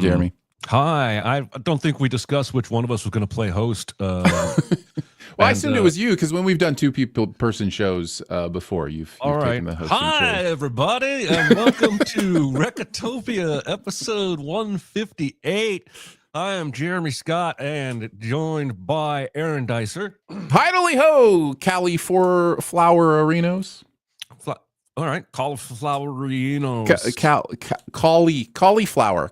Jeremy. Hi. I don't think we discussed which one of us was going to play host. Well, I assumed it was you because when we've done two person shows before, you've taken the hosting Hi, chair. everybody, and welcome to Recotopia, episode 158. I am Jeremy Scott, and joined by Aaron Dicer. Hidely ho, cauliflower arenos. All right, cauliflowerinos.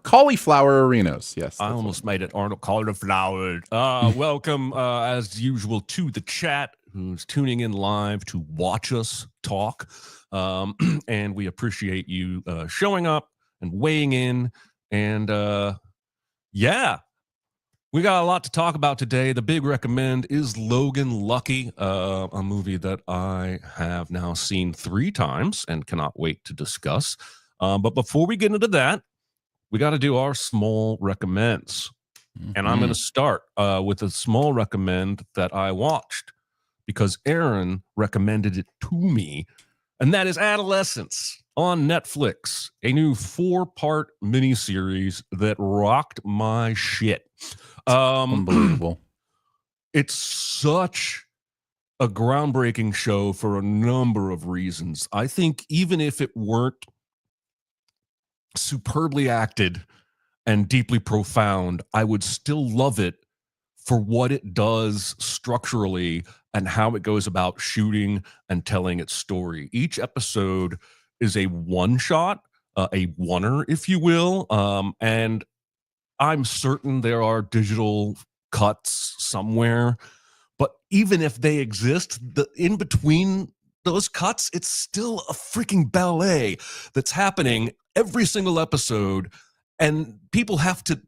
Cauliflower arenos. Yes, I almost made it Arnold Cauliflower. Welcome, as usual, to the chat who's tuning in live to watch us talk. And we appreciate you showing up and weighing in. And yeah, we got a lot to talk about today. The big recommend is Logan Lucky, a movie that I have now seen 3 times and cannot wait to discuss. But before we get into that, we got to do our small recommends. And I'm going to start with a small recommend that I watched because Aaron recommended it to me. And that is Adolescence on Netflix, a new 4-part miniseries that rocked my shit. Unbelievable. It's such a groundbreaking show for a number of reasons. I think even if it weren't superbly acted and deeply profound, I would still love it for what it does structurally and how it goes about shooting and telling its story. Each episode is a one-shot, a oneer, if you will, and I'm certain there are digital cuts somewhere, but even if they exist, in between those cuts, it's still a freaking ballet that's happening every single episode, and people have to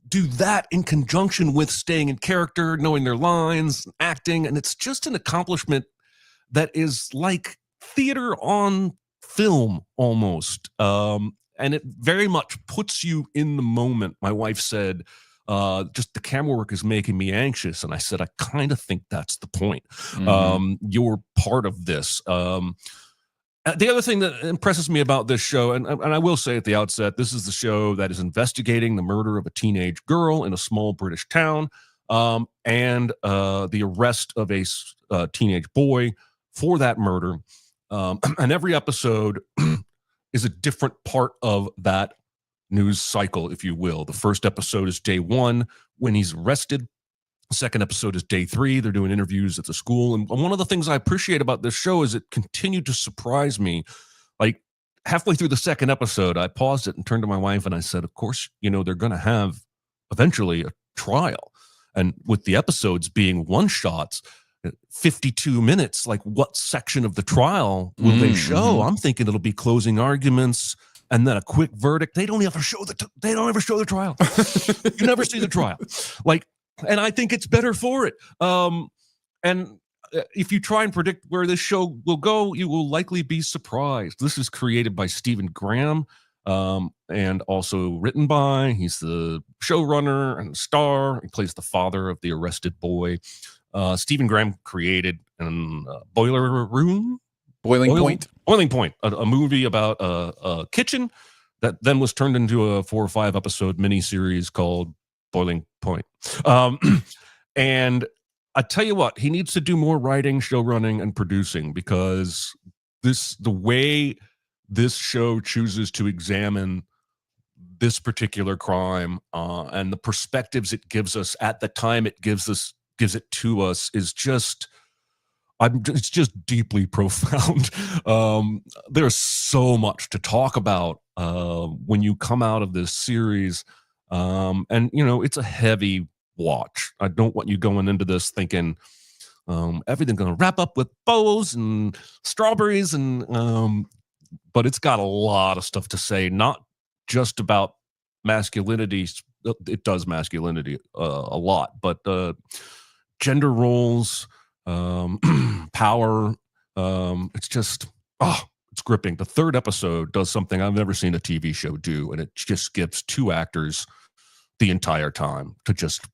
do that in conjunction with staying in character, knowing their lines, acting, and it's just an accomplishment that is like theater on film almost. And it very much puts you in the moment. My wife said, just the camera work is making me anxious. And I said, I kind of think that's the point. You're part of this. The other thing that impresses me about this show, and I will say at the outset, this is the show that is investigating the murder of a teenage girl in a small British town, and the arrest of a teenage boy for that murder. And every episode is a different part of that news cycle, if you will. The first episode is day 1 when he's arrested. The second episode is day 3. They're doing interviews at the school. And one of the things I appreciate about this show is it continued to surprise me. Like halfway through the second episode, I paused it and turned to my wife and I said, of course, they're going to have eventually a trial. And with the episodes being one-shots, 52 minutes, like what section of the trial will they show? I'm thinking it'll be closing arguments and then a quick verdict. They don't ever show the trial. You never see the trial. And I think it's better for it. And if you try and predict where this show will go, you will likely be surprised. This is created by Stephen Graham, and also written by, he's the showrunner and star. He plays the father of the arrested boy. Stephen Graham created Boiling Point, a movie about a kitchen that then was turned into a 4 or 5 episode miniseries called Boiling Point. And I tell you what, he needs to do more writing, show running, and producing, because the way this show chooses to examine this particular crime and the perspectives it gives us at the time it gives it to us is just, it's just deeply profound. There's so much to talk about when you come out of this series. And it's a heavy watch. I don't want you going into this thinking everything's going to wrap up with bows and strawberries, and but it's got a lot of stuff to say, not just about masculinity. It does masculinity a lot, but gender roles, power. It's just, it's gripping. The third episode does something I've never seen a TV show do, and it just gives 2 actors the entire time to just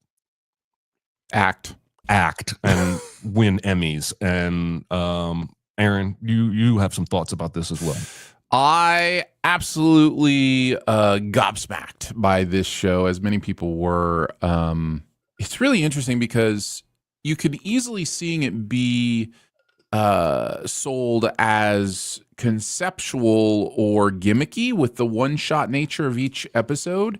act and win Emmys. And Aaron, you have some thoughts about this as well. I absolutely gobsmacked by this show, as many people were. It's really interesting because you could easily seeing it be sold as conceptual or gimmicky with the one-shot nature of each episode.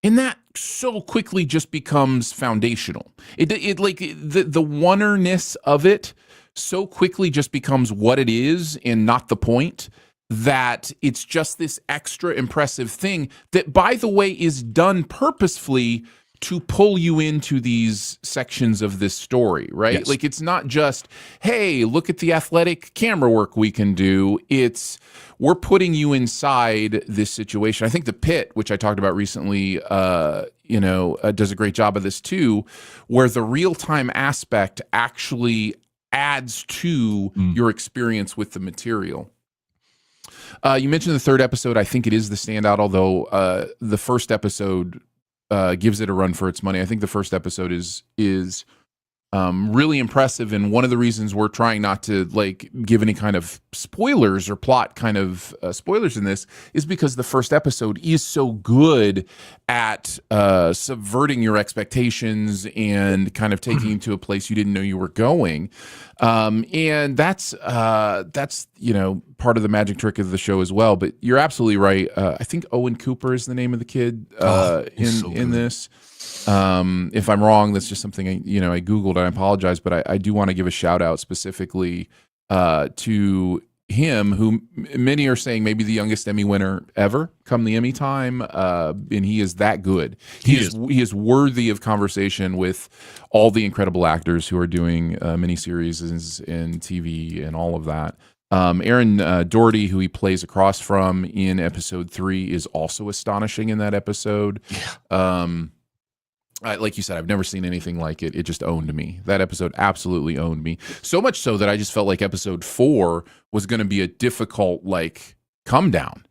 And that so quickly just becomes foundational. It like the onerness of it so quickly just becomes what it is and not the point, that it's just this extra impressive thing that, by the way, is done purposefully to pull you into these sections of this story, right? Yes. Like, it's not just, hey, look at the athletic camera work we can do. It's, we're putting you inside this situation. I think The Pit, which I talked about recently, does a great job of this too, where the real-time aspect actually adds to your experience with the material. You mentioned the third episode. I think it is the standout, although the first episode gives it a run for its money. I think the first episode is really impressive, and one of the reasons we're trying not to like give any kind of spoilers or plot kind of spoilers in this is because the first episode is so good at subverting your expectations and kind of taking you to a place you didn't know you were going, and that's part of the magic trick of the show as well. But you're absolutely right. I think Owen Cooper is the name of the kid in this. If I'm wrong, that's just something I Googled, and I apologize, but I do want to give a shout out specifically to him, who many are saying maybe the youngest Emmy winner ever come the Emmy time, and he is that good. He is worthy of conversation with all the incredible actors who are doing miniseries and TV and all of that. Aaron Doherty, who he plays across from in episode 3, is also astonishing in that episode. Like you said, I've never seen anything like it. It just owned me. That episode absolutely owned me. So much so that I just felt like episode 4 was going to be a difficult, like, come down.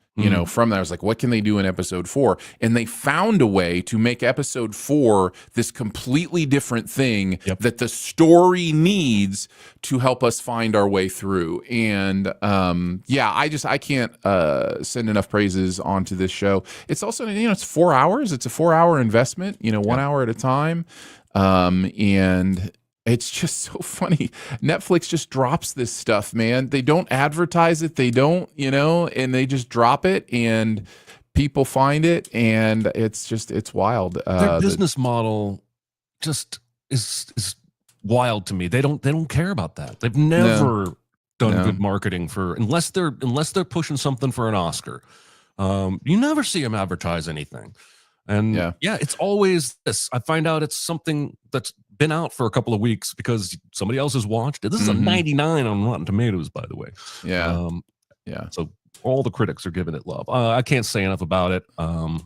From that, I was like, what can they do in episode 4? And they found a way to make episode 4 this completely different thing that the story needs to help us find our way through. And I can't send enough praises onto this show. It's also, it's 4 hours. It's a 4-hour investment, 1 hour at a time. And it's just so funny. Netflix just drops this stuff, man. They don't advertise it. They don't, and they just drop it, and people find it, and it's wild. Their business model just is wild to me. They don't care about that. They've never done good marketing unless they're pushing something for an Oscar. You never see them advertise anything. And it's always this. I find out it's something that's been out for a couple of weeks because somebody else has watched it. This is a 99 on Rotten Tomatoes, by the way. So all the critics are giving it love. I can't say enough about it. But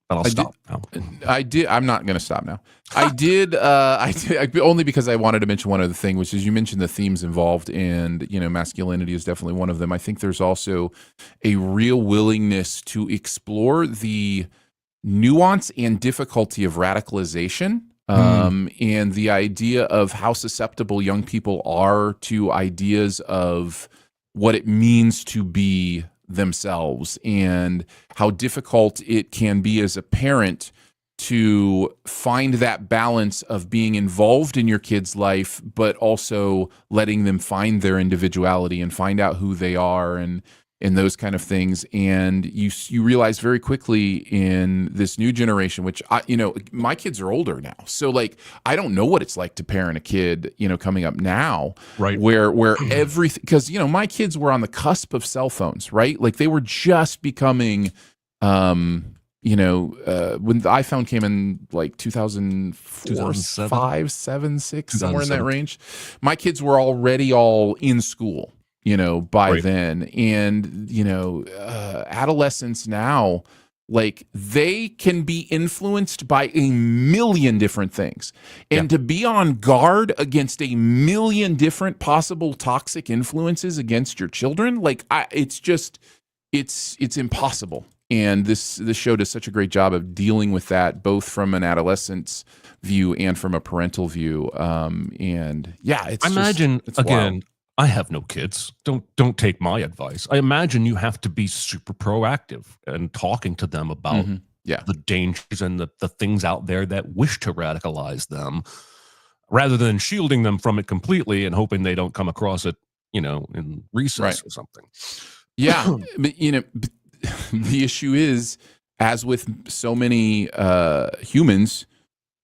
I'll stop now. I'm not going to stop now. I did only because I wanted to mention one other thing, which is you mentioned the themes involved, and masculinity is definitely one of them. I think there's also a real willingness to explore the nuance and difficulty of radicalization, and the idea of how susceptible young people are to ideas of what it means to be themselves, and how difficult it can be as a parent to find that balance of being involved in your kid's life, but also letting them find their individuality and find out who they are, and those kind of things. And you realize very quickly in this new generation, which my kids are older now, so like I don't know what it's like to parent a kid coming up now, right, where everything, because my kids were on the cusp of cell phones, right? Like they were just becoming when the iPhone came in like 2004, 5, 7, 6, somewhere in that range, my kids were already all in school by then. And, adolescents now, like they can be influenced by a million different things, and to be on guard against a million different possible toxic influences against your children, like it's impossible. And this show does such a great job of dealing with that, both from an adolescent's view and from a parental view. I imagine again, wild. I have no kids. Don't take my advice. I imagine you have to be super proactive and talking to them about Yeah. the dangers and the things out there that wish to radicalize them, rather than shielding them from it completely and hoping they don't come across it, in recess or something. Yeah. But, the issue is, as with so many humans,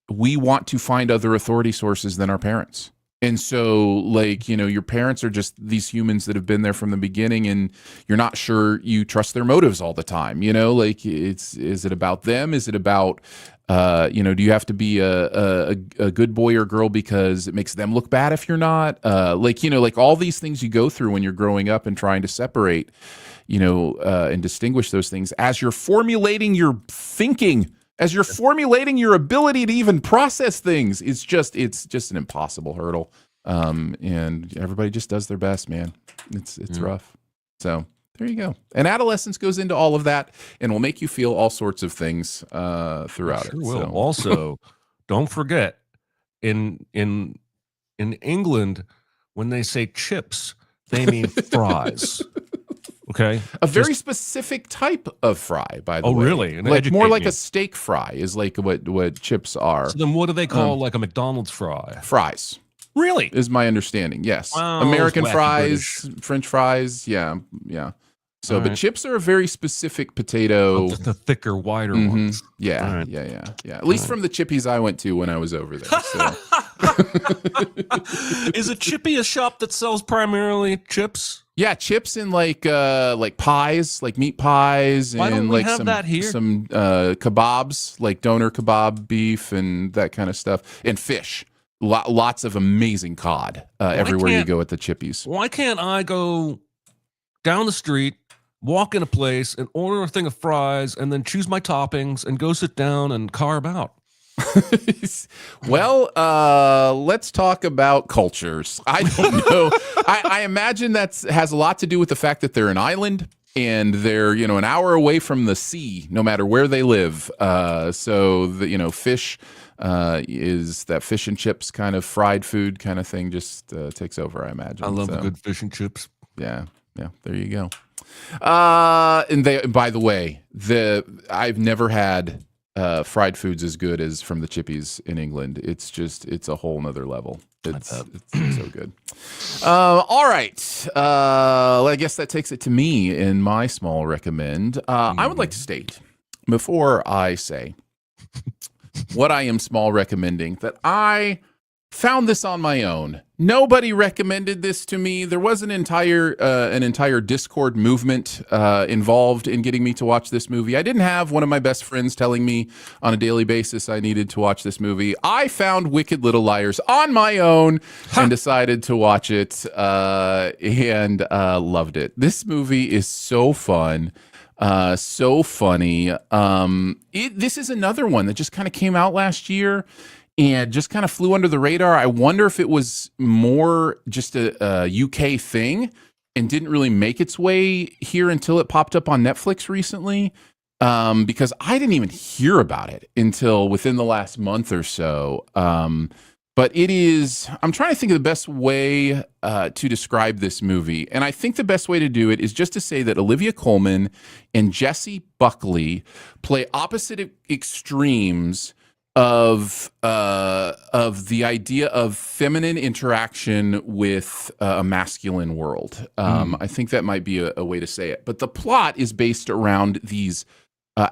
we want to find other authority sources than our parents. And so, like, your parents are just these humans that have been there from the beginning, and you're not sure you trust their motives all the time. Like, is it about them? Is it about, do you have to be a good boy or girl because it makes them look bad if you're not? Like all these things you go through when you're growing up and trying to separate, and distinguish those things as you're formulating your thinking. As you're formulating your ability to even process things, it's just an impossible hurdle. And everybody just does their best, man. It's rough. So there you go. And adolescence goes into all of that and will make you feel all sorts of things throughout it. Will. So. Also, don't forget, in England, when they say chips, they mean fries. Okay. A very specific type of fry, by the way. Oh, really? Like more like a steak fry is like what chips are. So then what do they call like a McDonald's fry? Fries. Really? Is my understanding. Yes. Wow, American fries, British. French fries. Yeah. So, but chips are a very specific potato. The thicker, wider ones. Yeah, right. yeah. At least from the Chippies I went to when I was over there. So. Is a Chippy a shop that sells primarily chips? Yeah, chips and like pies, like meat pies, and Why don't we like have that here? some kebabs, like doner kebab beef and that kind of stuff, and fish. Lots of amazing cod everywhere you go at the Chippies. Why can't I go down the street, walk in a place, and order a thing of fries, and then choose my toppings and go sit down and carve out? Well, let's talk about cultures. I don't know. I imagine that has a lot to do with the fact that they're an island and they're, an hour away from the sea, no matter where they live. So the, fish is that fish and chips kind of fried food kind of thing just takes over, I imagine. I love a good fish and chips. Yeah. There you go. And by the way, I've never had fried foods as good as from the Chippies in England. It's a whole nother level. It's so good. All right. I guess that takes it to me in my small recommend. I would like to state before I say what I am small recommending that I found this on my own. Nobody recommended this to me. There was an entire Discord movement involved in getting me to watch this movie. I didn't have one of my best friends telling me on a daily basis I needed to watch this movie. I found Wicked Little Liars on my own and decided to watch it and loved it. This movie is so fun. So funny. This is another one that just kind of came out last year and just kind of flew under the radar. I wonder if it was more just a UK thing and didn't really make its way here until it popped up on Netflix recently. Because I didn't even hear about it until within the last month or so. But I'm trying to think of the best way to describe this movie. And I think the best way to do it is just to say that Olivia Colman and Jessie Buckley play opposite extremes of the idea of feminine interaction with a masculine world. I think that might be a way to say it. But the plot is based around these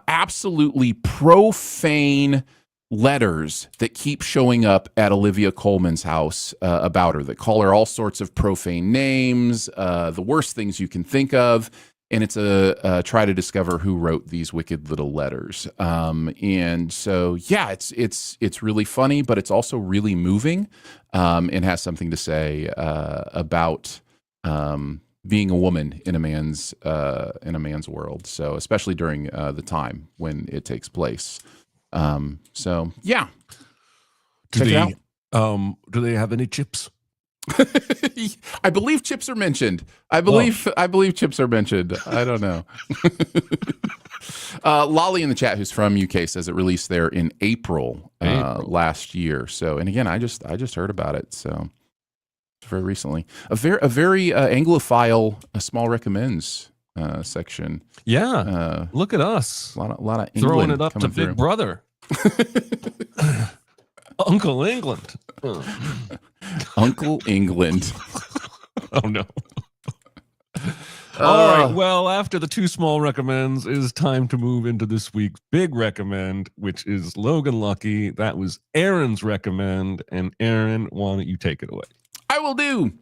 absolutely profane letters that keep showing up at Olivia Colman's house about her, that call her all sorts of profane names, the worst things you can think of. And it's a try to discover who wrote these wicked little letters. And so, yeah, it's really funny, but it's also really moving and has something to say about being a woman in a man's world. So especially during the time when it takes place. So yeah, check it out. Do they have any chips? I believe chips are mentioned. I believe chips are mentioned. I don't know. Lolly in the chat, who's from UK, says it released there in April. Last year. So, and again, I just heard about it. So very recently. A very Anglophile small recommends section. Yeah, look at us. A lot of throwing England it up to coming Big through. Brother. Uncle England. Uncle England. Oh no. All right. Well, after the two small recommends, it is time to move into this week's big recommend, which is Logan Lucky. That was Aaron's recommend. And Aaron, why don't you take it away? I will do.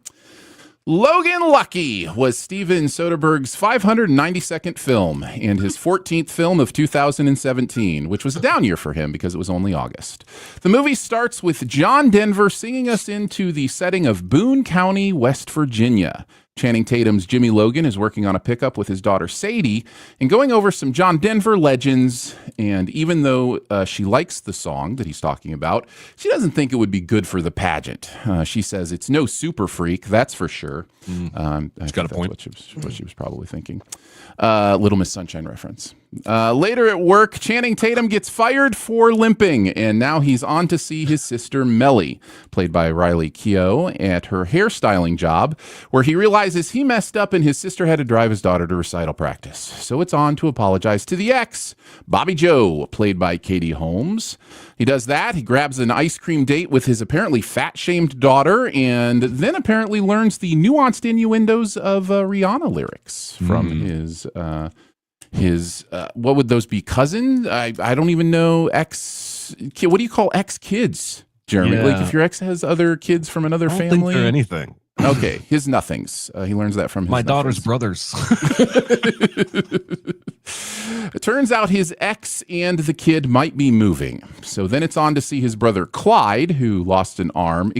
Logan Lucky was Steven Soderbergh's 592nd film and his 14th film of 2017, which was a down year for him because it was only August. The movie starts with John Denver singing us into the setting of Boone County, West Virginia. Channing Tatum's Jimmy Logan is working on a pickup with his daughter Sadie and going over some John Denver legends. And even though she likes the song that he's talking about, she doesn't think it would be good for the pageant. She says it's no Super Freak, that's for sure. She's got a point. What she was probably thinking. Little Miss Sunshine reference. Later at work, Channing Tatum gets fired for limping, and now he's on to see his sister Melly, played by Riley Keough, at her hairstyling job, where he realizes he messed up and his sister had to drive his daughter to recital practice. So it's on to apologize to the ex, Bobby Joe, played by Katie Holmes. He does that. He grabs an ice cream date with his apparently fat-shamed daughter, and then apparently learns the nuanced innuendos of Rihanna lyrics from his what would those be, cousin? I don't even know. Ex, what do you call ex kids, Jeremy? Yeah. Like if your ex has other kids from another I don't family? think they're anything. Okay, his nothings. He learns that from his My daughter's nothings. brothers. It turns out his ex and the kid might be moving. So then it's on to see his brother Clyde, who lost an arm.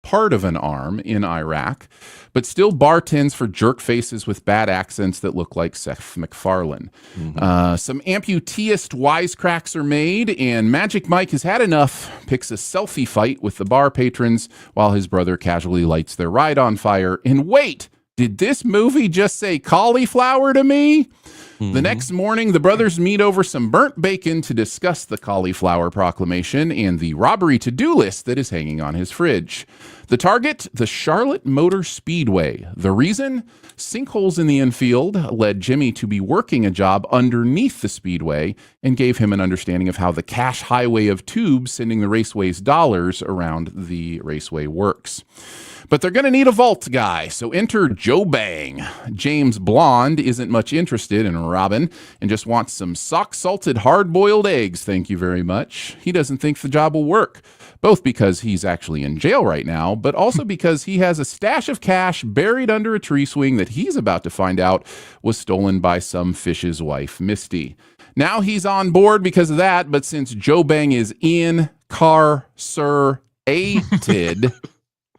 Part of an arm in Iraq, but still bartends for jerk faces with bad accents that look like Seth MacFarlane. Some amputeist wisecracks are made, and Magic Mike has had enough, picks a selfie fight with the bar patrons while his brother casually lights their ride on fire. And wait, did this movie just say cauliflower to me? The next morning, the brothers meet over some burnt bacon to discuss the cauliflower proclamation and the robbery to-do list that is hanging on his fridge. The target, the Charlotte Motor Speedway. The reason? Sinkholes in the infield led Jimmy to be working a job underneath the speedway and gave him an understanding of how the cash highway of tubes sending the raceway's dollars around the raceway works. But they're going to need a vault guy, so enter Joe Bang. James Blonde isn't much interested in Robin and just wants some sock-salted hard-boiled eggs, thank you very much. He doesn't think the job will work, both because he's actually in jail right now, but also because he has a stash of cash buried under a tree swing that he's about to find out was stolen by some fish's wife, Misty. Now he's on board because of that, but since Joe Bang is incarcerated...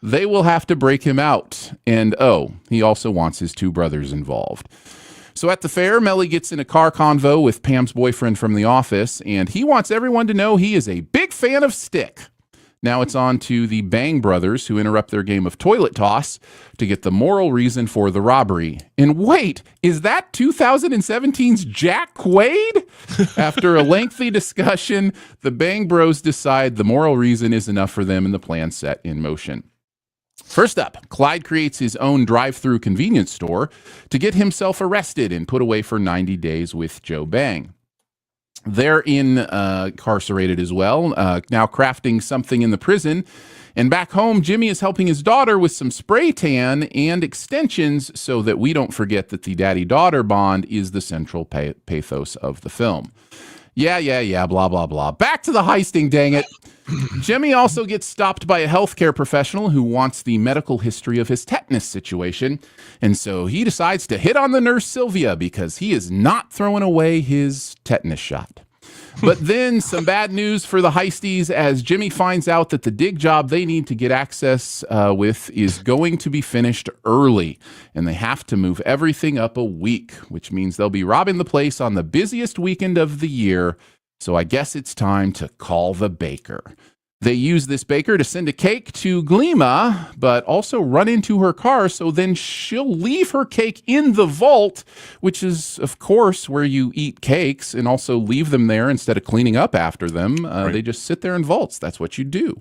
they will have to break him out. And he also wants his two brothers involved. So at the fair, Melly gets in a car convo with Pam's boyfriend from the office, and he wants everyone to know he is a big fan of Stick. Now it's on to the Bang brothers, who interrupt their game of toilet toss to get the moral reason for the robbery. And wait, is that 2017's Jack Quaid? After a lengthy discussion, the Bang bros decide the moral reason is enough for them and the plan set in motion. First up, Clyde creates his own drive-through convenience store to get himself arrested and put away for 90 days with Joe Bang. They're incarcerated as well, now crafting something in the prison. And back home, Jimmy is helping his daughter with some spray tan and extensions so that we don't forget that the daddy-daughter bond is the central pathos of the film. Yeah, blah, blah, blah. Back to the heisting, dang it. Jimmy also gets stopped by a healthcare professional who wants the medical history of his tetanus situation, and so he decides to hit on the nurse Sylvia because he is not throwing away his tetanus shot. But then some bad news for the heisties as Jimmy finds out that the dig job they need to get access with is going to be finished early, and they have to move everything up a week, which means they'll be robbing the place on the busiest weekend of the year. So I guess it's time to call the baker. They use this baker to send a cake to Glima, but also run into her car, so then she'll leave her cake in the vault, which is, of course, where you eat cakes, and also leave them there instead of cleaning up after them. Right. They just sit there in vaults. That's what you do.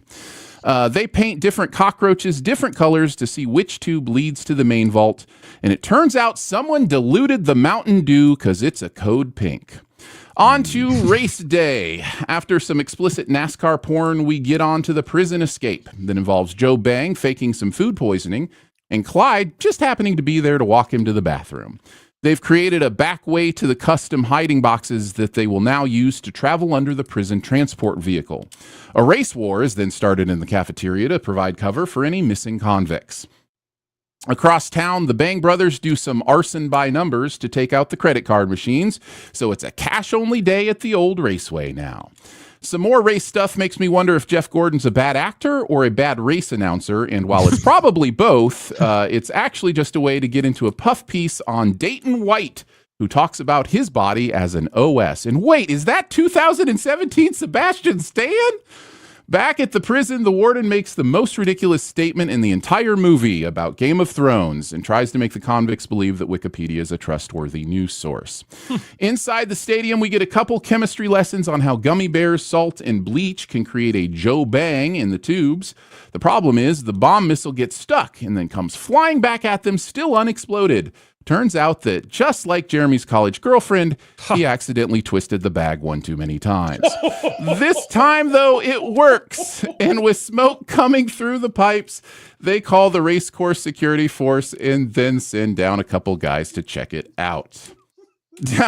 They paint different cockroaches different colors to see which tube leads to the main vault, and it turns out someone diluted the Mountain Dew because it's a code pink. On to race day. After some explicit NASCAR porn, we get on to the prison escape that involves Joe Bang faking some food poisoning and Clyde just happening to be there to walk him to the bathroom. They've created a back way to the custom hiding boxes that they will now use to travel under the prison transport vehicle. A race war is then started in the cafeteria to provide cover for any missing convicts. Across town, the Bang brothers do some arson by numbers to take out the credit card machines, so it's a cash-only day at the old raceway now. Some more race stuff makes me wonder if Jeff Gordon's a bad actor or a bad race announcer, and while it's probably both, it's actually just a way to get into a puff piece on Dayton White, who talks about his body as an OS. And wait, is that 2017 Sebastian Stan? Back at the prison, the warden makes the most ridiculous statement in the entire movie about Game of Thrones and tries to make the convicts believe that Wikipedia is a trustworthy news source. Inside the stadium, we get a couple chemistry lessons on how gummy bears, salt, and bleach can create a Joe Bang in the tubes. The problem is the bomb missile gets stuck and then comes flying back at them still unexploded. Turns out that just like Jeremy's college girlfriend, he accidentally twisted the bag one too many times. This time, though, it works. And with smoke coming through the pipes, they call the race course security force and then send down a couple guys to check it out. Down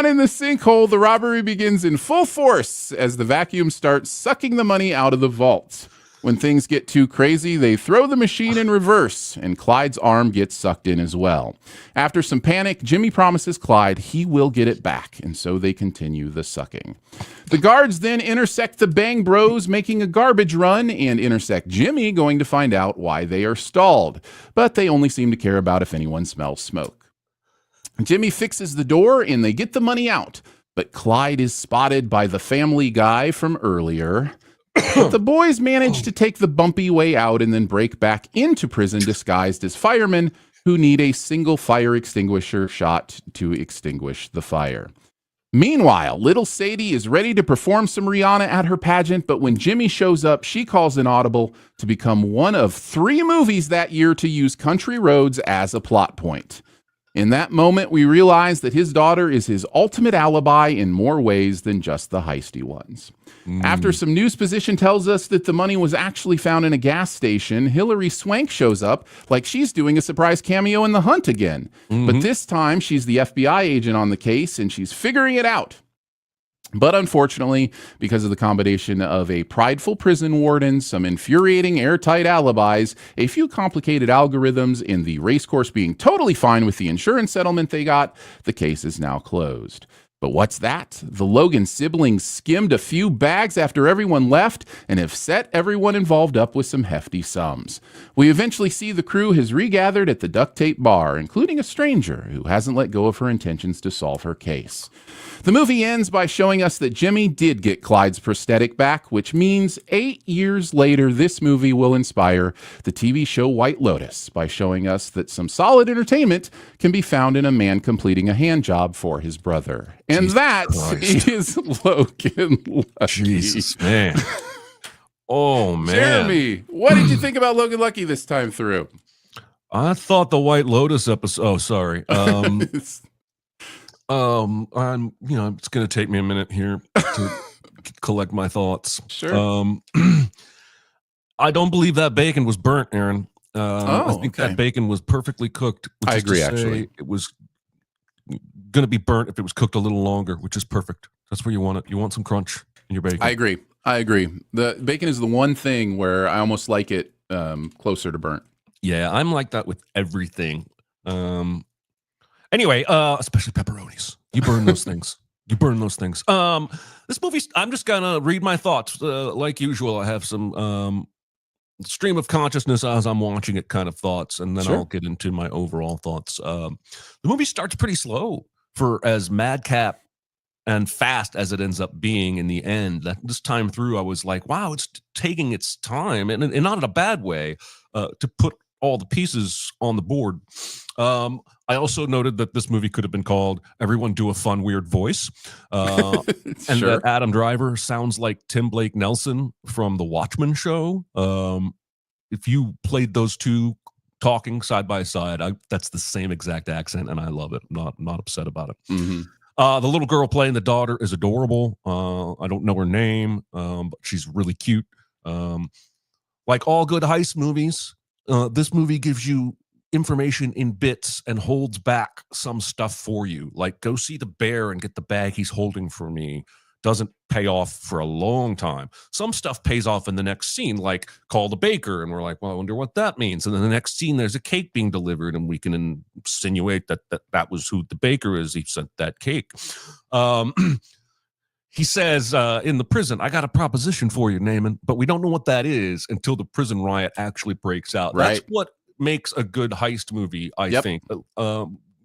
in the sinkhole, the robbery begins in full force as the vacuum starts sucking the money out of the vault. When things get too crazy, they throw the machine in reverse, and Clyde's arm gets sucked in as well. After some panic, Jimmy promises Clyde he will get it back, and so they continue the sucking. The guards then intersect the Bang Bros, making a garbage run, and intersect Jimmy, going to find out why they are stalled. But they only seem to care about if anyone smells smoke. Jimmy fixes the door, and they get the money out. But Clyde is spotted by the family guy from earlier. But the boys manage to take the bumpy way out and then break back into prison disguised as firemen who need a single fire extinguisher shot to extinguish the fire. Meanwhile, little Sadie is ready to perform some Rihanna at her pageant, but when Jimmy shows up, she calls an audible to become one of 3 movies that year to use country roads as a plot point. In that moment, we realize that his daughter is his ultimate alibi in more ways than just the heisty ones. After some news position tells us that the money was actually found in a gas station, Hilary Swank shows up like she's doing a surprise cameo in The Hunt again. But this time, she's the FBI agent on the case, and she's figuring it out. But unfortunately, because of the combination of a prideful prison warden, some infuriating airtight alibis, a few complicated algorithms, and the racecourse being totally fine with the insurance settlement they got, the case is now closed. But what's that? The Logan siblings skimmed a few bags after everyone left and have set everyone involved up with some hefty sums. We eventually see the crew has regathered at the duct tape bar, including a stranger who hasn't let go of her intentions to solve her case. The movie ends by showing us that Jimmy did get Clyde's prosthetic back, which means 8 years later, this movie will inspire the TV show White Lotus by showing us that some solid entertainment can be found in a man completing a hand job for his brother. And that is Logan Lucky. Jesus, man. Oh, man. Jeremy, what did you think about Logan Lucky this time through? I thought the White Lotus episode. Oh, sorry. It's going to take me a minute here to collect my thoughts. Sure. I don't believe that bacon was burnt, Aaron. I think that bacon was perfecally cooked. I agree, actually. It was going to be burnt if it was cooked a little longer, which is perfect. That's where you want it. You want some crunch in your bacon. I agree. The bacon is the one thing where I almost like it closer to burnt. Yeah, I'm like that with everything. Anyway, especially pepperonis. You burn those things. This movie, I'm just gonna read my thoughts. Like usual, I have some stream of consciousness as I'm watching it kind of thoughts, and then I'll get into my overall thoughts. The movie starts pretty slow for as madcap and fast as it ends up being in the end. That this time through, I was like, wow, it's taking its time, and not in a bad way, to put all the pieces on the board. I also noted that this movie could have been called "Everyone Do a Fun Weird Voice," and Sure. that Adam Driver sounds like Tim Blake Nelson from the Watchmen show. If you played those two talking side by side, that's the same exact accent, and I love it. I'm not upset about it. Mm-hmm. The little girl playing the daughter is adorable. I don't know her name, but she's really cute. Like all good heist movies, this movie gives you information in bits and holds back some stuff for you. Like, go see the bear and get the bag he's holding for me. Doesn't pay off for a long time. Some stuff pays off in the next scene, like call the baker, and we're like, well, I wonder what that means. And then the next scene, there's a cake being delivered, and we can insinuate that was who the baker is. He sent that cake. He says in the prison, I got a proposition for you, Naaman, but we don't know what that is until the prison riot actually breaks out. Right. That's what makes a good heist movie, I think.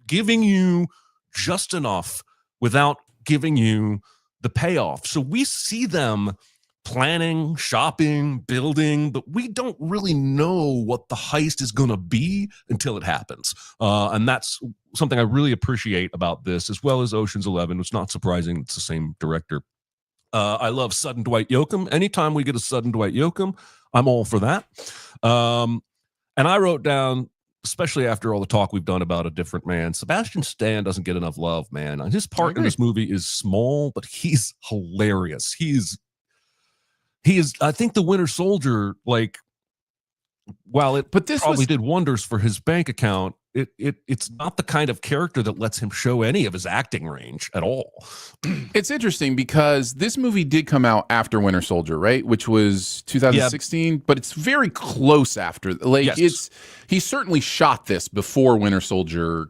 Giving you just enough without giving you the payoff. So we see them planning, shopping, building, but we don't really know what the heist is going to be until it happens. And that's something I really appreciate about this, as well as Ocean's 11. It's not surprising it's the same director. I love sudden Dwight Yoakam. Anytime we get a sudden Dwight Yoakam, I'm all for that. And I wrote down, especially after all the talk we've done about A Different Man, Sebastian Stan doesn't get enough love, man. His part in this movie is small, but he's hilarious. He is, I think, the Winter Soldier, like, while it probably did wonders for his bank account, it's not the kind of character that lets him show any of his acting range at all. It's interesting because this movie did come out after Winter Soldier, right? Which was 2016, but it's very close after. Like, he certainly shot this before Winter Soldier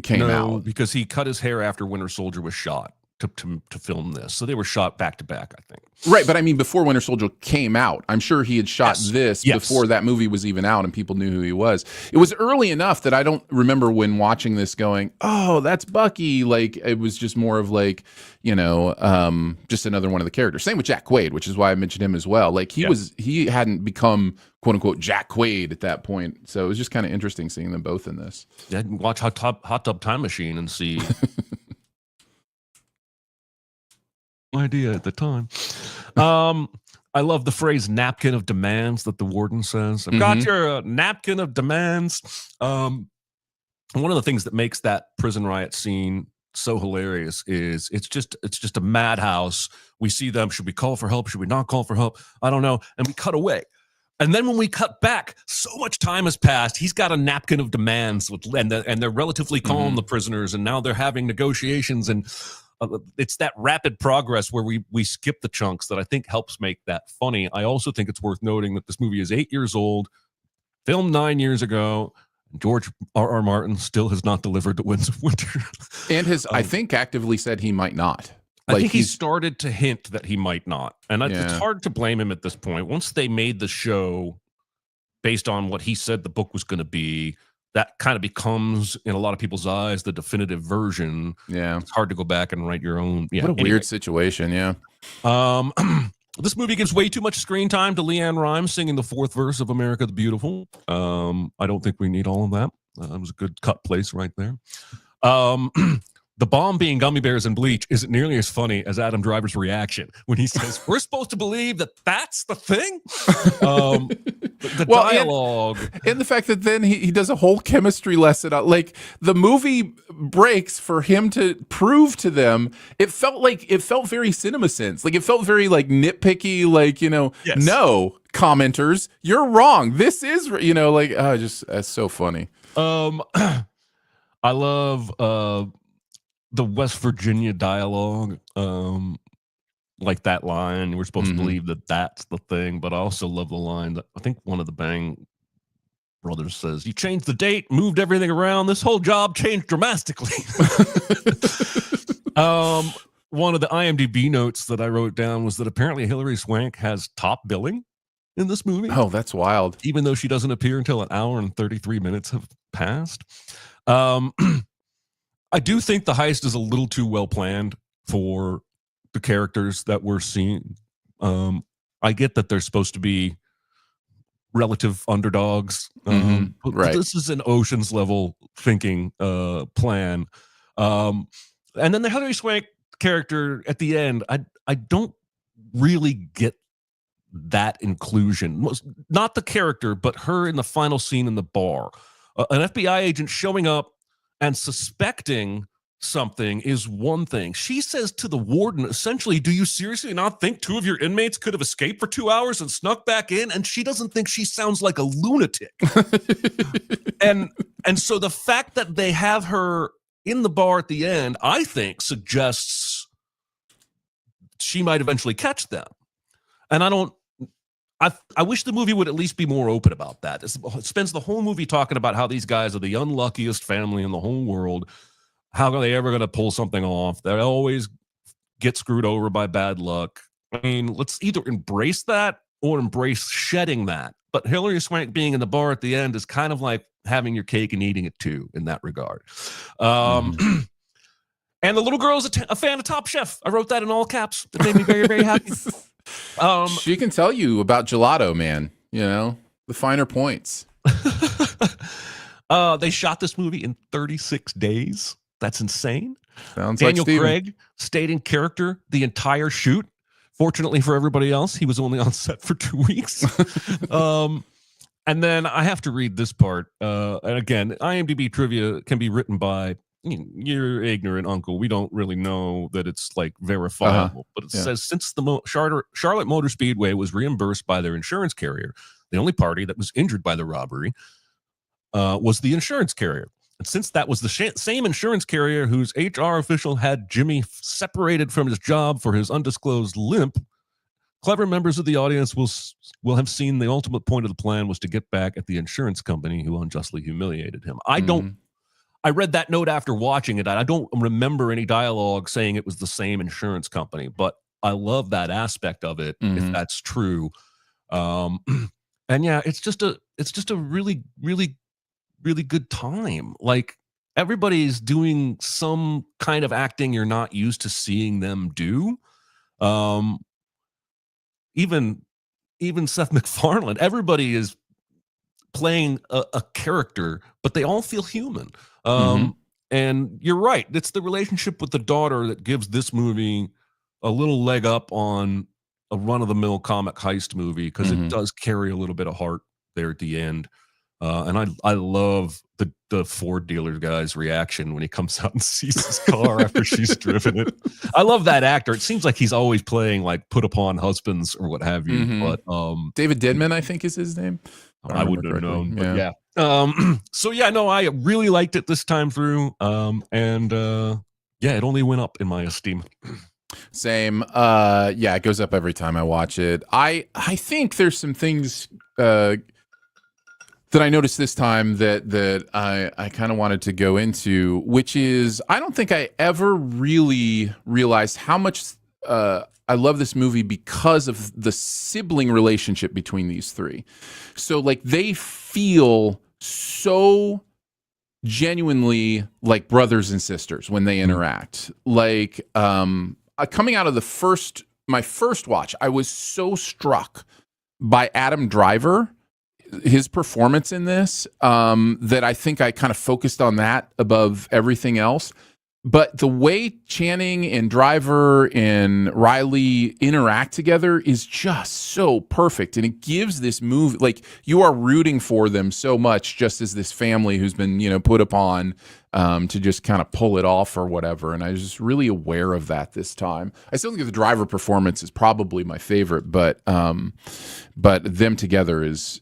came out. Because he cut his hair after Winter Soldier was shot to film this. So they were shot back to back, I think. Right, but I mean, before Winter Soldier came out, I'm sure he had shot this before that movie was even out and people knew who he was. It was early enough that I don't remember when watching this going, oh, that's Bucky. Like, it was just more of like, you know, just another one of the characters. Same with Jack Quaid, which is why I mentioned him as well. Like, he hadn't become quote unquote Jack Quaid at that point. So it was just kind of interesting seeing them both in this. Yeah, watch Hot Tub Time Machine and see. Idea at the time. I love the phrase napkin of demands that the warden says. I've got your napkin of demands. One of the things that makes that prison riot scene so hilarious is it's just a madhouse. We see them. Should we call for help? Should we not call for help? I don't know. And we cut away. And then when we cut back, so much time has passed. He's got a napkin of demands, and they're relatively calm, the prisoners, and now they're having negotiations, and it's that rapid progress where we skip the chunks that I think helps make that funny. I also think it's worth noting that this movie is 8 years old, filmed 9 years ago. George R.R. Martin still has not delivered The Winds of Winter. And has, I think, actively said he might not. I think he started to hint that he might not. And it's hard to blame him at this point. Once they made the show based on what he said the book was going to be, that kind of becomes, in a lot of people's eyes, the definitive version. Yeah. It's hard to go back and write your own. Yeah. What a weird situation. Yeah. This movie gives way too much screen time to Leanne Rimes singing the fourth verse of America the Beautiful. I don't think we need all of that. It was a good cut place right there. The bomb being gummy bears and bleach isn't nearly as funny as Adam Driver's reaction when he says, we're supposed to believe that that's the thing? The dialogue. And the fact that then he does a whole chemistry lesson. Like, the movie breaks for him to prove to them. It felt very CinemaSins. Like, it felt very, like, nitpicky, like, you know, no, commenters, you're wrong. This is, you know, like, that's so funny. I love the West Virginia dialogue, like that line, we're supposed to believe that that's the thing, but I also love the line that I think one of the Bang brothers says, you changed the date, moved everything around, this whole job changed dramatically. One of the IMDb notes that I wrote down was that apparently Hilary Swank has top billing in this movie. Oh, that's wild. Even though she doesn't appear until an hour and 33 minutes have passed. I do think the heist is a little too well planned for the characters that we're seeing. I get that they're supposed to be relative underdogs, but Right. this is an Ocean's level thinking plan. And then the Hilary Swank character at the end, I don't really get that inclusion. Not the character, but her in the final scene in the bar. An FBI agent showing up and suspecting something is one thing. She says to the warden, essentially, do you seriously not think 2 of your inmates could have escaped for 2 hours and snuck back in? And she doesn't think she sounds like a lunatic. and so the fact that they have her in the bar at the end, I think, suggests she might eventually catch them. And I wish the movie would at least be more open about that. It spends the whole movie talking about how these guys are the unluckiest family in the whole world. How are they ever going to pull something off? They always get screwed over by bad luck. I mean, let's either embrace that or embrace shedding that. But Hilary Swank being in the bar at the end is kind of like having your cake and eating it too, in that regard. And the little girl is a fan of Top Chef. I wrote that in all caps. It made me very, very happy. She can tell you about gelato, man. You know, the finer points. They shot this movie in 36 days. That's insane. Sounds Daniel like Craig stayed in character the entire shoot. Fortunately for everybody else, he was only on set for 2 weeks. And then I have to read this part. And again, IMDb trivia can be written by your ignorant uncle. We don't really know that it's like verifiable, but it says since the Charlotte Motor Speedway was reimbursed by their insurance carrier, the only party that was injured by the robbery was the insurance carrier. And since that was the same insurance carrier whose HR official had Jimmy separated from his job for his undisclosed limp, clever members of the audience will have seen the ultimate point of the plan was to get back at the insurance company who unjustly humiliated him. I read that note after watching it. I don't remember any dialogue saying it was the same insurance company, but I love that aspect of it, if that's true. And yeah, it's just a really, really, really good time. Like, everybody's doing some kind of acting you're not used to seeing them do. Even Seth MacFarlane, everybody is playing a character, but they all feel human. And you're right. It's the relationship with the daughter that gives this movie a little leg up on a run-of-the-mill comic heist movie, because it does carry a little bit of heart there at the end. And I love the Ford dealer guy's reaction when he comes out and sees his car after she's driven it. I love that actor. It seems like he's always playing like put upon husbands or what have you. But David Denman, I think, is his name. I wouldn't have known. But yeah. So yeah, no, I really liked it this time through. And yeah, it only went up in my esteem. Same. Yeah, it goes up every time I watch it. I think there's some things that I noticed this time that I kind of wanted to go into, which is I don't think I ever really realized how much I love this movie because of the sibling relationship between these three. So like they feel so genuinely like brothers and sisters when they interact. Like coming out of my first watch, I was so struck by Adam Driver, his performance in this, that I think I kind of focused on that above everything else. But the way Channing and Driver and Riley interact together is just so perfect. And it gives this movie, like, you are rooting for them so much, just as this family who's been, put upon to just kind of pull it off or whatever. And I was just really aware of that this time. I still think the Driver performance is probably my favorite, but them together is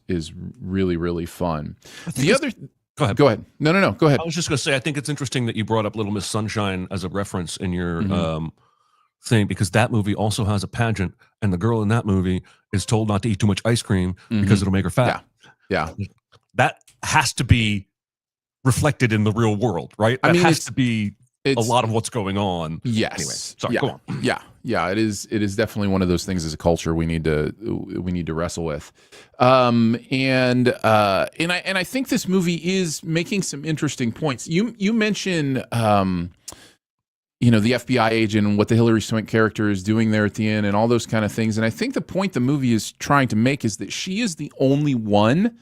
really, really fun. The other... Go ahead. No. Go ahead. I was just going to say, I think it's interesting that you brought up Little Miss Sunshine as a reference in your thing, because that movie also has a pageant, and the girl in that movie is told not to eat too much ice cream because it'll make her fat. Yeah. That has to be reflected in the real world, right? That has to be a lot of what's going on. Yes. Anyway, sorry, go on. Yeah. It is definitely one of those things as a culture we need to wrestle with. And I think this movie is making some interesting points. You mentioned the FBI agent and what the Hillary Swank character is doing there at the end and all those kind of things. And I think the point the movie is trying to make is that she is the only one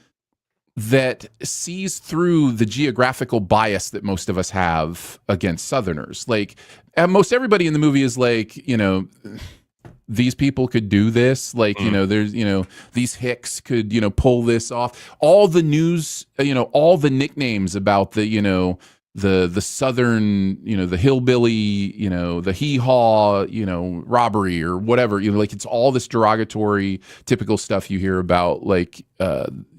that sees through the geographical bias that most of us have against Southerners. Like, most everybody in the movie is like, these people could do this. Like, there's, these hicks could, pull this off. All the news, all the nicknames about the Southern, the hillbilly, the hee-haw, robbery or whatever, like it's all this derogatory, typical stuff you hear about like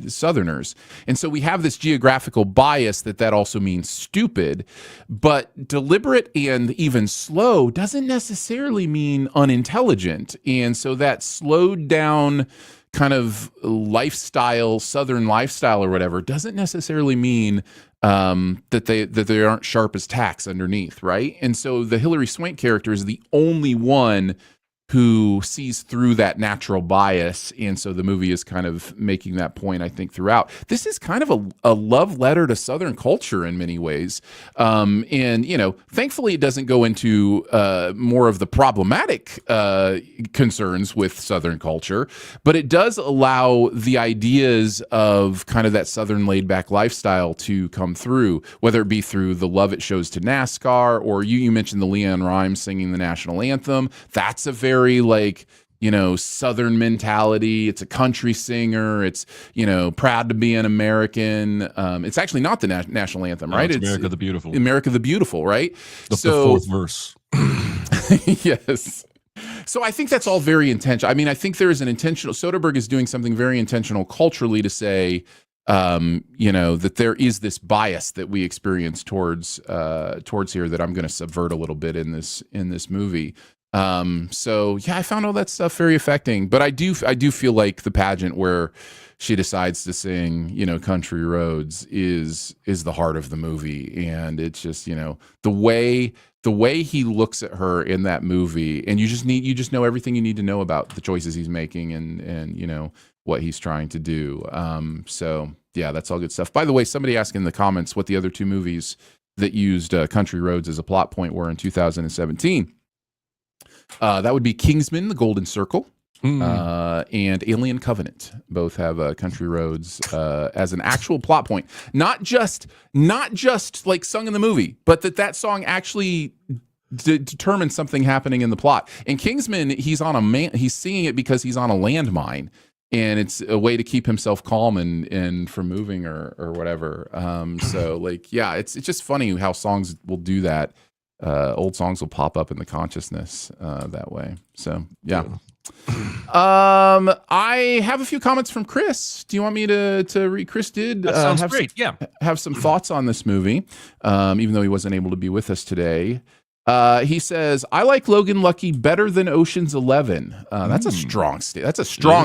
Southerners. And so we have this geographical bias that also means stupid, but deliberate and even slow doesn't necessarily mean unintelligent. And so that slowed down kind of lifestyle, Southern lifestyle or whatever, doesn't necessarily mean that they aren't sharp as tacks underneath, right? And so the Hillary Swank character is the only one who sees through that natural bias, and so the movie is kind of making that point, I think, throughout. This is kind of a love letter to Southern culture in many ways, and thankfully it doesn't go into more of the problematic concerns with Southern culture, but it does allow the ideas of kind of that Southern laid-back lifestyle to come through, whether it be through the love it shows to NASCAR, or you mentioned the Leanne Rimes singing the national anthem. That's a very like Southern mentality. It's a country singer. It's proud to be an American. It's actually not the national anthem, right? It's America the Beautiful. America the Beautiful, right? The fourth verse. Yes. So I think that's all very intentional. I mean, I think there is an intentional. Soderbergh is doing something very intentional culturally to say, that there is this bias that we experience towards here that I'm going to subvert a little bit in this movie. So yeah, I found all that stuff very affecting, but I do feel like the pageant where she decides to sing, Country Roads is the heart of the movie. And it's just, the way he looks at her in that movie, and you just know everything you need to know about the choices he's making and what he's trying to do. So yeah, that's all good stuff. By the way, somebody asked in the comments what the other two movies that used Country Roads as a plot point were in 2017. That would be Kingsman: The Golden Circle, and Alien Covenant. Both have Country Roads as an actual plot point, not just like sung in the movie, but that song actually determines something happening in the plot. In Kingsman, he's singing it because he's on a landmine, and it's a way to keep himself calm and from moving or whatever. So like, yeah, it's just funny how songs will do that. Old songs will pop up in the consciousness that way. So yeah. I have a few comments from Chris. Do you want me to read? Chris did that sounds great. Have some thoughts on this movie, even though he wasn't able to be with us today. He says, I like Logan Lucky better than Ocean's 11. That's a strong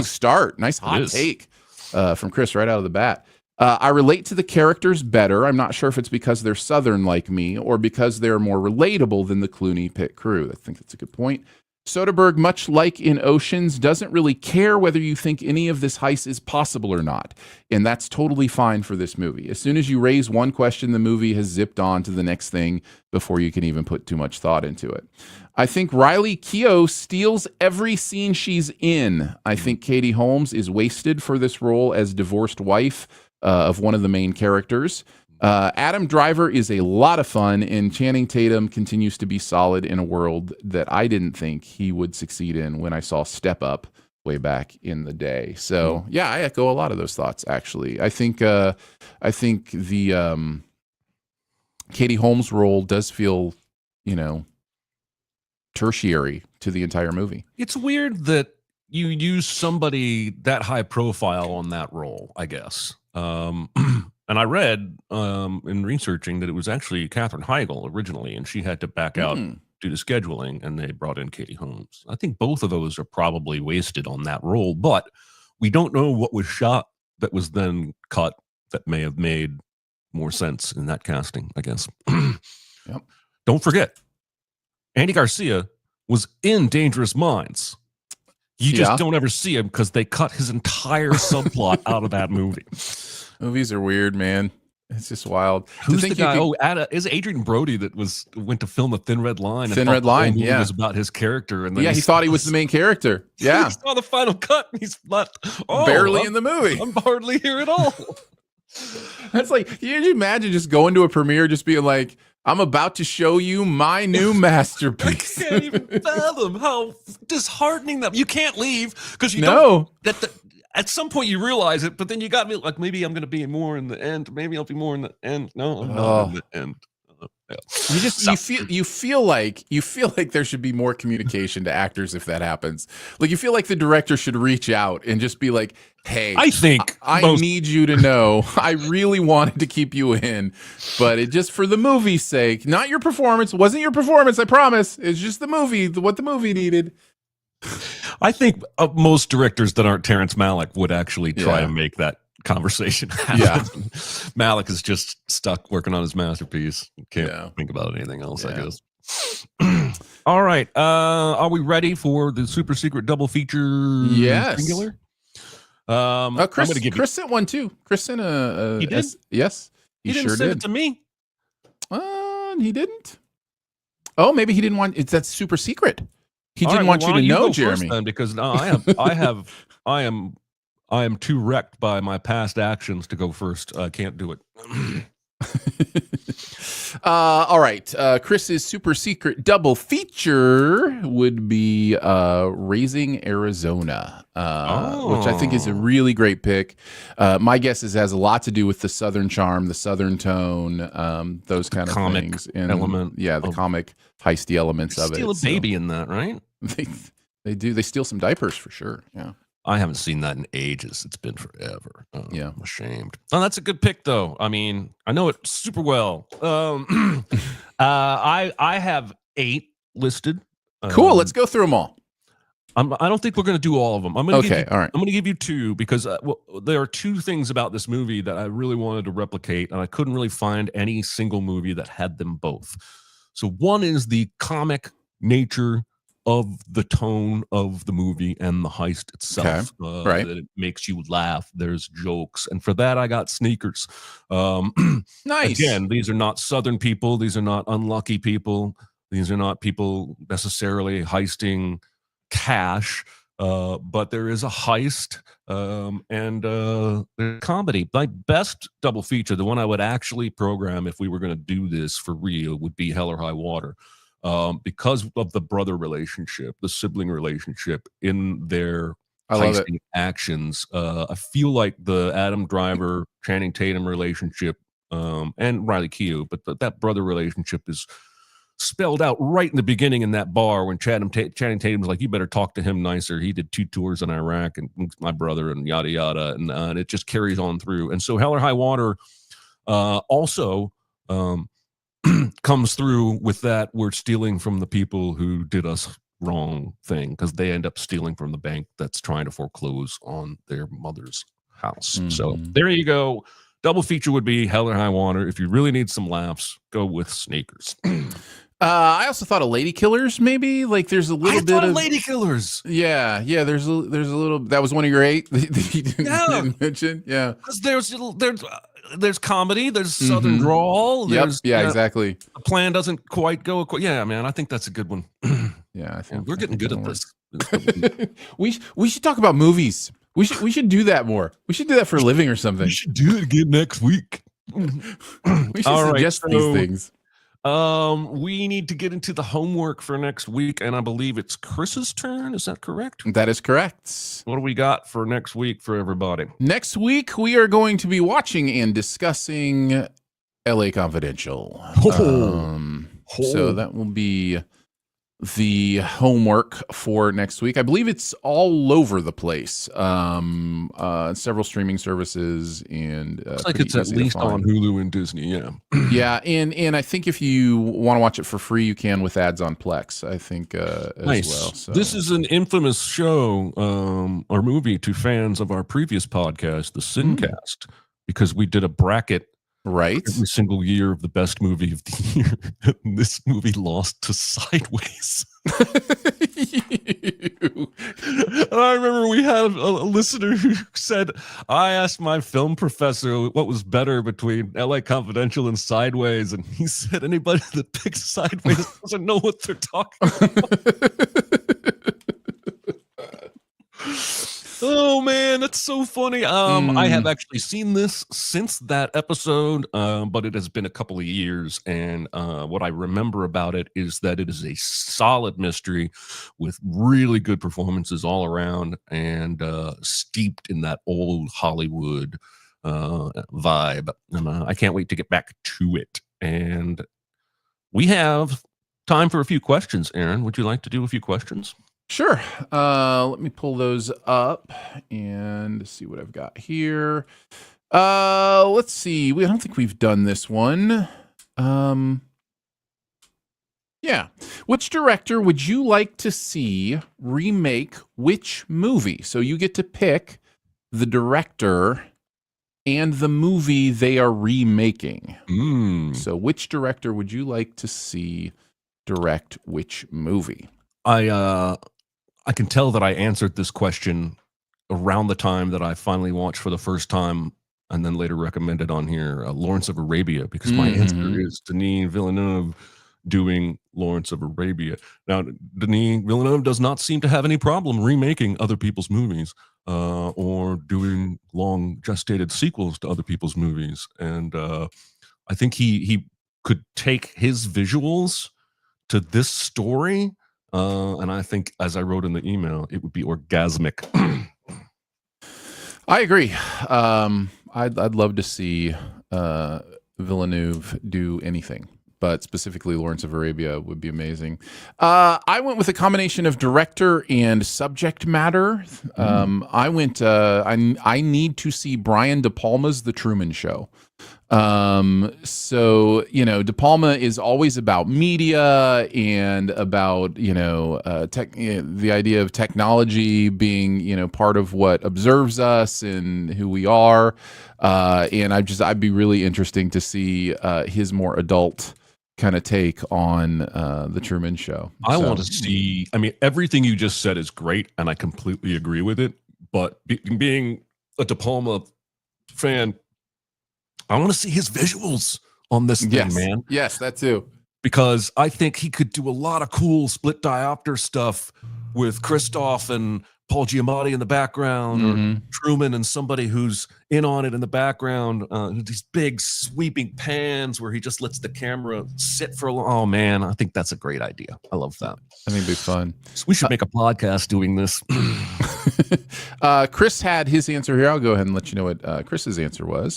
start. Nice hot take from Chris right out of the bat. I relate to the characters better. I'm not sure if it's because they're Southern like me or because they're more relatable than the Clooney Pitt crew. I think that's a good point. Soderbergh, much like in Oceans, doesn't really care whether you think any of this heist is possible or not. And that's totally fine for this movie. As soon as you raise one question, the movie has zipped on to the next thing before you can even put too much thought into it. I think Riley Keough steals every scene she's in. I think Katie Holmes is wasted for this role as divorced wife of one of the main characters. Adam Driver is a lot of fun, and Channing Tatum continues to be solid in a world that I didn't think he would succeed in when I saw Step Up way back in the day. So yeah, I echo a lot of those thoughts. Actually, I think the Katie Holmes role does feel, tertiary to the entire movie. It's weird that you use somebody that high profile on that role, I guess. And I read in researching that it was actually Katherine Heigl originally, and she had to back out due to scheduling, and they brought in Katie Holmes. I think both of those are probably wasted on that role, but we don't know what was shot that was then cut that may have made more sense in that casting, I guess. Yep. Don't forget, Andy Garcia was in Dangerous Minds. You just don't ever see him because they cut his entire subplot out of that movie. Movies are weird, man. It's just wild. Who's the guy? Is Adrian Brody that went to film a Thin Red Line? Thin Red Line, yeah. It was about his character, and then he thought he was the main character. Yeah, he saw the final cut, and he's not barely in the movie. I'm hardly here at all. That's like, can you imagine just going to a premiere, just being like, I'm about to show you my new masterpiece. I can't even fathom how disheartening that. You can't leave because you know that. At some point you realize it, but then you got me like, maybe I'm going to be more in the end. Maybe I'll be more in the end. No, I'm not in the end. Yeah. You feel like there should be more communication to actors if that happens. Like, you feel like the director should reach out and just be like, hey, I need you to know I really wanted to keep you in, but it just for the movie's sake, not your performance. It wasn't your performance, I promise. It's just the movie, what the movie needed. I think most directors that aren't Terrence Malick would actually try and make that conversation happen. Yeah. Malick is just stuck working on his masterpiece. Can't think about anything else, I guess. All right. Are we ready for the super secret double feature? Yes. Singular? Chris sent one too. Chris sent he did? Yes. He didn't send it to me. He didn't. Oh, maybe he didn't want it. That's super secret. He didn't want you to know, Jeremy. Then, because I am too wrecked by my past actions to go first. I can't do it. All right. Chris's super secret double feature would be Raising Arizona, which I think is a really great pick. My guess is it has a lot to do with the Southern charm, the Southern tone, those kind of things. Element. Yeah, the comic heisty elements of it. Steal a baby in that, right? They do. They steal some diapers for sure. Yeah. I haven't seen that in ages. It's been forever. Yeah. I'm ashamed. Oh, that's a good pick, though. I mean, I know it super well. I have 8 listed. Cool. Let's go through them all. I don't think we're going to do all of them. All right. I'm going to give you 2 because there are 2 things about this movie that I really wanted to replicate, and I couldn't really find any single movie that had them both. So one is the comic nature of the tone of the movie and the heist itself. Right. That it makes you laugh. There's jokes. And for that, I got Sneakers. Nice. Again, these are not Southern people. These are not unlucky people. These are not people necessarily heisting cash. But there is a heist and comedy. My best double feature, the one I would actually program if we were going to do this for real, would be Hell or High Water. Because of the brother relationship, the sibling relationship in their heisting actions. I feel like the Adam Driver, Channing Tatum relationship, and Riley Keough, but that brother relationship is spelled out right in the beginning in that bar when Channing Tatum's like, you better talk to him nicer. He did 2 tours in Iraq and my brother and yada, yada. And it just carries on through. And so Hell or High Water also comes through with that we're stealing from the people who did us wrong thing, because they end up stealing from the bank that's trying to foreclose on their mother's house. Mm-hmm. So there you go. Double feature would be Hell or High Water. If you really need some laughs, go with Sneakers. I also thought of Lady Killers, maybe. Like there's a little bit of Lady Killers. Yeah. There's a little. That was one of your 8 that you didn't mention. Yeah, because there's comedy, there's Southern drawl. There's, exactly. The plan doesn't quite go. Yeah, man, I think that's a good one. Yeah, I think we're getting good at this. We should talk about movies. We should do that more. We should do that for a living or something. We should do it again next week. We should suggest these things. We need to get into the homework for next week, and I believe it's Chris's turn. Is that correct? That is correct. What do we got for next week for everybody? Next week, we are going to be watching and discussing LA Confidential. So that will be the homework for next week. I believe it's all over the place. Several streaming services, and looks like it's at least on Hulu and Disney. Yeah. Yeah, and I think if you want to watch it for free, you can with ads on Plex, I think, as well. So this is an infamous show or movie to fans of our previous podcast, the Sincast, because we did a bracket right every single year of the best movie of the year. And this movie lost to Sideways. I remember we had a listener who said, I asked my film professor what was better between LA Confidential and Sideways, and he said anybody that picks Sideways doesn't know what they're talking about. Oh man, that's so funny. I have actually seen this since that episode, but it has been a couple of years, and what I remember about it is that it is a solid mystery with really good performances all around, and steeped in that old Hollywood vibe. And I can't wait to get back to it. And we have time for a few questions. Aaron, would you like to do a few questions? Sure. Let me pull those up and see what I've got here. Let's see. I don't think we've done this one. Yeah. Which director would you like to see remake which movie? So you get to pick the director and the movie they are remaking. So which director would you like to see direct which movie? I can tell that I answered this question around the time that I finally watched for the first time and then later recommended on here Lawrence of Arabia, because my answer is Denis Villeneuve doing Lawrence of Arabia. Now, Denis Villeneuve does not seem to have any problem remaking other people's movies or doing long gestated sequels to other people's movies. And I think he could take his visuals to this story. And I think, as I wrote in the email, it would be orgasmic. I agree. I'd love to see Villeneuve do anything, but specifically Lawrence of Arabia would be amazing. I went with a combination of director and subject matter. I went. I need to see Brian De Palma's The Truman Show. So, De Palma is always about media and about, the idea of technology being, part of what observes us and who we are. And I'd be really interesting to see, his more adult kind of take on, The Truman Show. I want to see, everything you just said is great, and I completely agree with it. But being a De Palma fan, I want to see his visuals on this thing, man. Yes, that too. Because I think he could do a lot of cool split diopter stuff with Christoph and Paul Giamatti in the background, or Truman and somebody who's in on it in the background. These big sweeping pans where he just lets the camera sit for a long. Oh man, I think that's a great idea. I love that. I think it'd be fun. So we should make a podcast doing this. Chris had his answer here. I'll go ahead and let you know what Chris's answer was.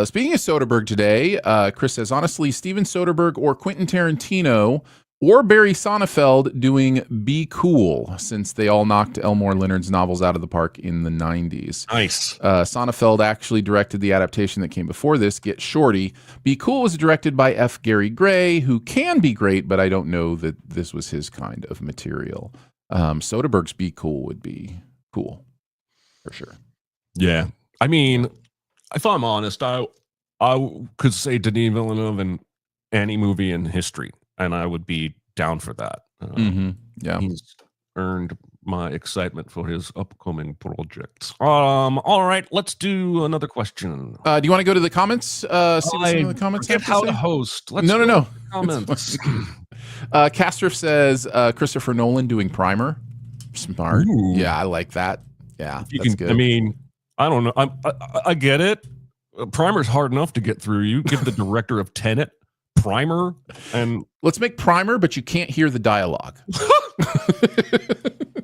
Speaking of Soderbergh today, Chris says, honestly, Steven Soderbergh or Quentin Tarantino or Barry Sonnenfeld doing Be Cool, since they all knocked Elmore Leonard's novels out of the park in the 90s. Nice. Sonnenfeld actually directed the adaptation that came before this, Get Shorty. Be Cool was directed by F. Gary Gray, who can be great, but I don't know that this was his kind of material. Soderbergh's Be Cool would be cool, for sure. Yeah. If I'm honest, I could say Denis Villeneuve in any movie in history, and I would be down for that. Yeah. He's earned my excitement for his upcoming projects. All right, let's do another question. Do you want to go to the comments? See what some of the comments have to how say? to host. No. Comments. Castor says Christopher Nolan doing Primer. Smart. Ooh. Yeah, I like that. Yeah, that's good. I don't know. I get it. Primer's hard enough to get through. You give the director of Tenet Primer, and let's make Primer, but you can't hear the dialogue.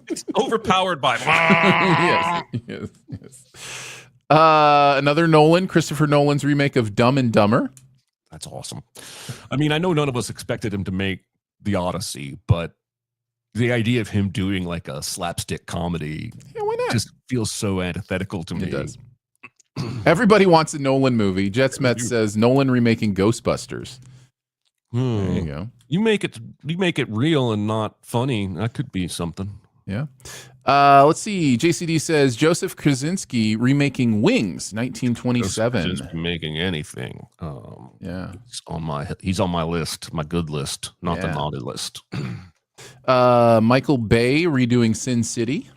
It's overpowered by yes. Another Nolan, Christopher Nolan's remake of Dumb and Dumber. That's awesome. I know none of us expected him to make The Odyssey, but the idea of him doing like a slapstick comedy, why not? Just feels so antithetical to me. It does. Everybody wants a Nolan movie. Jetsmet says Nolan remaking Ghostbusters. There you go. You make it real and not funny. That could be something. Yeah. Let's see. JCD says Joseph Krasinski remaking Wings, 1927. Just making anything. Yeah. He's on my list, my good list, not the naughty list. Michael Bay redoing Sin City.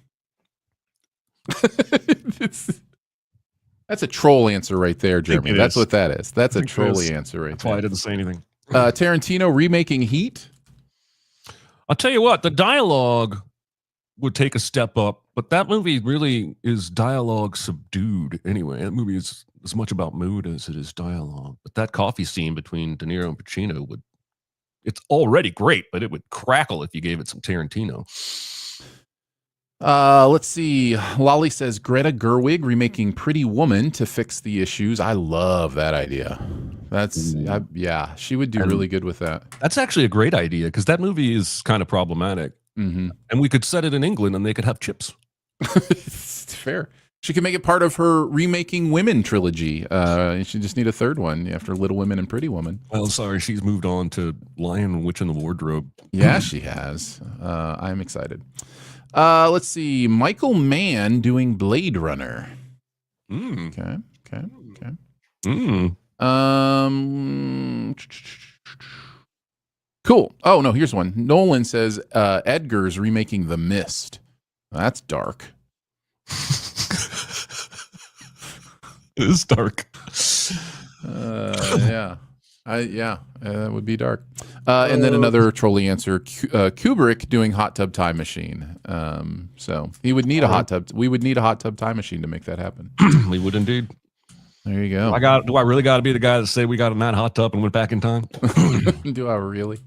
That's a troll answer right there, Jeremy. That's what that is. That's a trolly answer right That's there. why I didn't say anything. Tarantino remaking Heat. I'll tell you what, the dialogue would take a step up, but that movie really is dialogue subdued anyway. That movie is as much about mood as it is dialogue. But that coffee scene between De Niro and Pacino it's already great, but it would crackle if you gave it some Tarantino. Let's see. Lolly says Greta Gerwig remaking Pretty Woman to fix the issues. I love that idea. Yeah, she would do really good with that. That's actually a great idea because that movie is kind of problematic. Mm-hmm. And we could set it in England and they could have chips. It's fair. She could make it part of her remaking Women trilogy. She just need a third one after Little Women and Pretty Woman. Well, sorry, she's moved on to Lion and Witch in the Wardrobe. Yeah, she has. I'm excited. Let's see. Michael Mann doing Blade Runner. Okay. Cool. Oh, no, here's one. Nolan says Edgar's remaking The Mist. That's dark. It is dark. Yeah. That would be dark. And then another trolley answer, Kubrick doing Hot Tub Time Machine. So he would need a hot tub. We would need a hot tub time machine to make that happen. We would indeed. There you go. Do I really got to be the guy that said we got in that hot tub and went back in time? Do I really?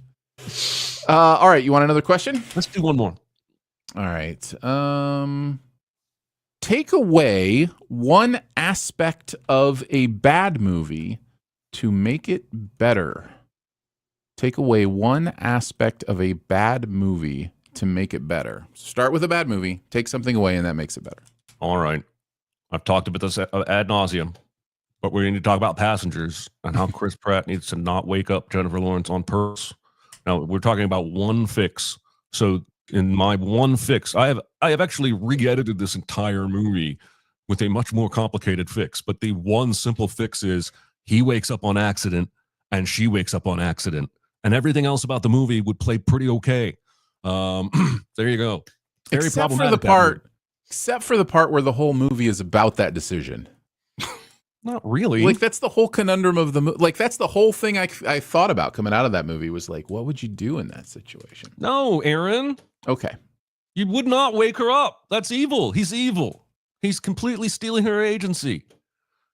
All right. You want another question? Let's do one more. All right. Take away one aspect of a bad movie to make it better. Take away one aspect of a bad movie to make it better. Start with a bad movie, take something away, and that makes it better. All right. I've talked about this ad nauseum, but we need to talk about Passengers and how Chris Pratt needs to not wake up Jennifer Lawrence on purpose. Now, we're talking about one fix. So in my one fix, I have actually re-edited this entire movie with a much more complicated fix. But the one simple fix is he wakes up on accident and she wakes up on accident. And everything else about the movie would play pretty okay. There you go. Very except for the part where the whole movie is about that decision. Not really. Like, that's the whole conundrum of the movie. Like, that's the whole thing I thought about coming out of that movie was like, what would you do in that situation? No, Aaron. Okay. You would not wake her up. That's evil. He's evil. He's completely stealing her agency.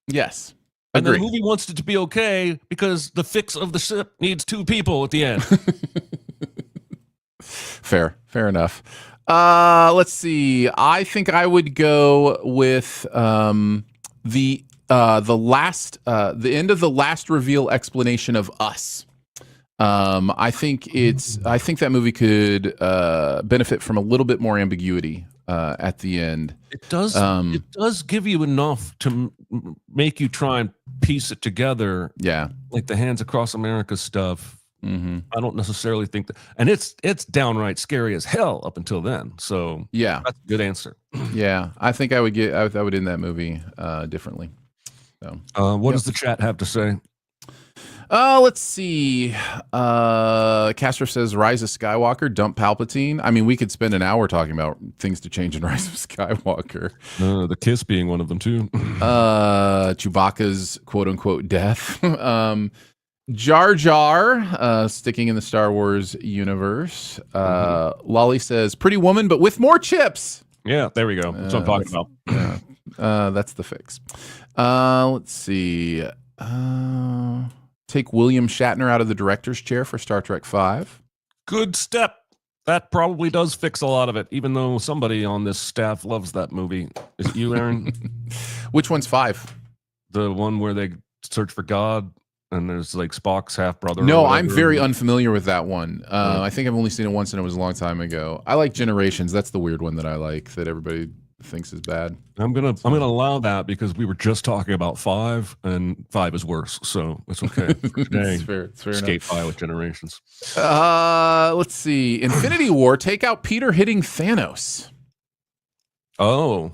Yes. And the movie wants it to be okay because the fix of the ship needs two people at the end. Fair enough. Let's see. I think I would go with the end of the last reveal explanation of Us. I think that movie could benefit from a little bit more ambiguity at the end. It does. It does give you enough to make you try and piece it together. Yeah, like the Hands Across America stuff. Mm-hmm. I don't necessarily think that, and it's downright scary as hell up until then. So yeah, that's a good answer. Yeah, I think I would end that movie differently. So, what does the chat have to say? Let's see. Castro says Rise of Skywalker, dump Palpatine. I mean, we could spend an hour talking about things to change in Rise of Skywalker. The kiss being one of them too. Chewbacca's quote unquote death. Jar Jar, sticking in the Star Wars universe. Lolly says Pretty Woman, but with more chips. Yeah, there we go. That's what I'm talking about. Yeah, that's the fix. Let's see. Take William Shatner out of the director's chair for Star Trek V. Good step. That probably does fix a lot of it, even though somebody on this staff loves that movie. Is it you, Aaron? Which one's 5? The one where they search for God and there's like Spock's half-brother. No, I'm very unfamiliar with that one. I think I've only seen it once and it was a long time ago. I like Generations. That's the weird one that I like that everybody thinks is bad. I'm gonna allow that because we were just talking about 5 and 5 is worse, so it's okay. It's fair Skate 5 with Generations. Let's see. Infinity War, take out Peter hitting Thanos. Oh.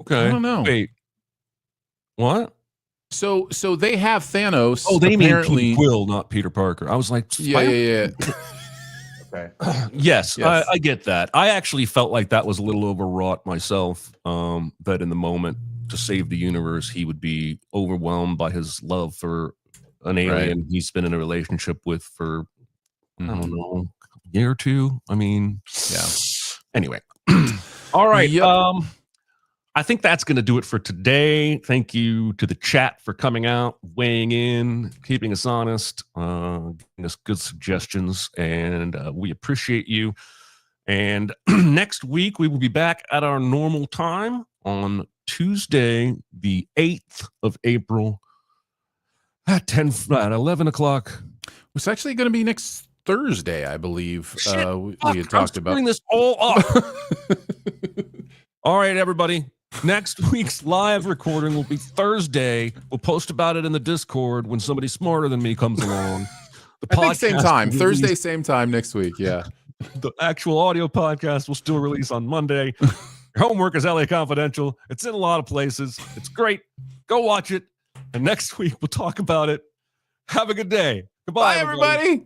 Okay. I don't know. Wait. What? So they have Thanos. Oh, they mean Peter Quill, not Peter Parker. I was like, yeah. Okay. Yes, Yes. I get that. I actually felt like that was a little overwrought myself. That in the moment to save the universe, he would be overwhelmed by his love for an alien he's been in a relationship with for I don't know, a year or two. I mean, Yeah. Anyway, all right. Yep. I think that's going to do it for today. Thank you to the chat for coming out, weighing in, keeping us honest, giving us good suggestions, and we appreciate you. And next week, we will be back at our normal time on Tuesday, the 8th of April at 11 o'clock. It's actually going to be next Thursday, I believe. We had talked about this all up. All right, everybody. Next week's live recording will be Thursday. We'll post about it in the Discord when somebody smarter than me comes along. I think same time. Thursday, same time next week. Yeah. The actual audio podcast will still release on Monday. Your homework is LA Confidential. It's in a lot of places. It's great. Go watch it. And next week, we'll talk about it. Have a good day. Goodbye, Bye, everybody.